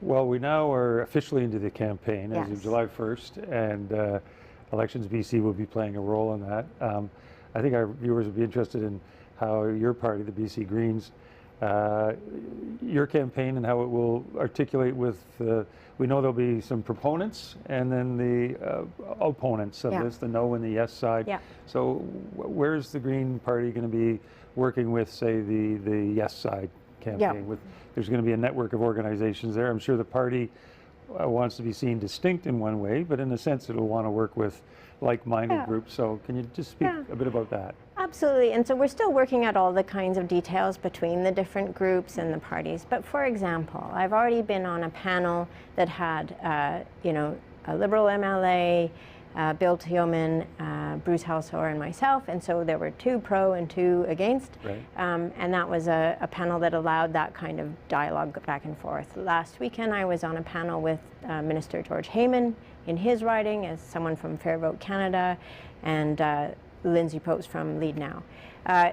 Well, we now are officially into the campaign as Yes. of July 1st, and Elections BC will be playing a role in that. I think our viewers would be interested in how your party, the BC Greens, your campaign and how it will articulate with, we know there'll be some proponents and then the opponents of this, the no and the yes side. Yeah. So where's the Green Party going to be working with, say, the yes side campaign? With, there's going to be a network of organizations there. I'm sure the party wants to be seen distinct in one way, but in a sense it'll want to work with like-minded groups. So can you just speak a bit about that? Absolutely, and so we're still working out all the kinds of details between the different groups and the parties. But for example, I've already been on a panel that had, you know, a Liberal MLA, Bill Teoman, Bruce Halsor, and myself, and so there were 2 pro and 2 against, and that was a panel that allowed that kind of dialogue back and forth. Last weekend I was on a panel with Minister George Heyman in his riding as someone from Fair Vote Canada, and Lindsay Popes from Lead Now.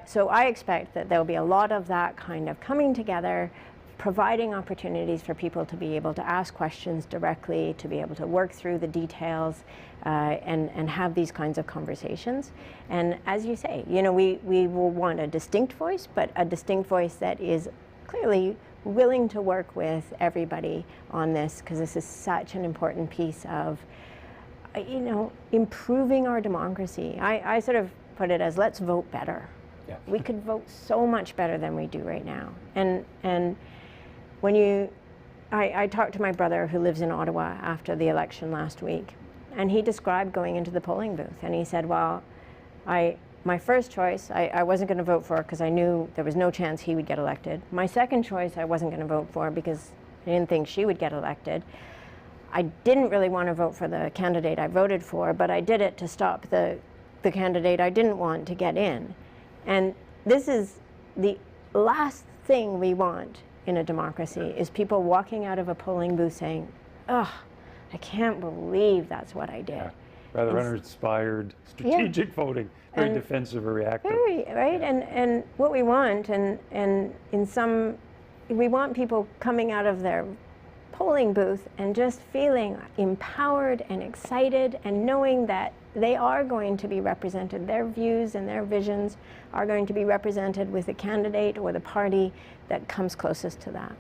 So I expect that there'll be a lot of that kind of coming together, providing opportunities for people to be able to ask questions directly, to be able to work through the details, and have these kinds of conversations. And as you say, you know, we will want a distinct voice, but a distinct voice that is clearly willing to work with everybody on this, because this is such an important piece of, you know, improving our democracy. I sort of put it as, let's vote better. Yeah. We could vote so much better than we do right now. And when I talked to my brother who lives in Ottawa after the election last week, and he described going into the polling booth, and he said, well, my first choice, I wasn't going to vote for because I knew there was no chance he would get elected. My second choice, I wasn't going to vote for because I didn't think she would get elected. I didn't really want to vote for the candidate I voted for, but I did it to stop the candidate I didn't want to get in. And this is the last thing we want in a democracy, is people walking out of a polling booth saying, "Ugh, I can't believe that's what I did." Yeah. Rather uninspired, strategic voting, very defensive or reactive. Very, right? Yeah. And what we want, and in some, we want people coming out of their polling booth and just feeling empowered and excited and knowing that they are going to be represented, their views and their visions are going to be represented with the candidate or the party that comes closest to that.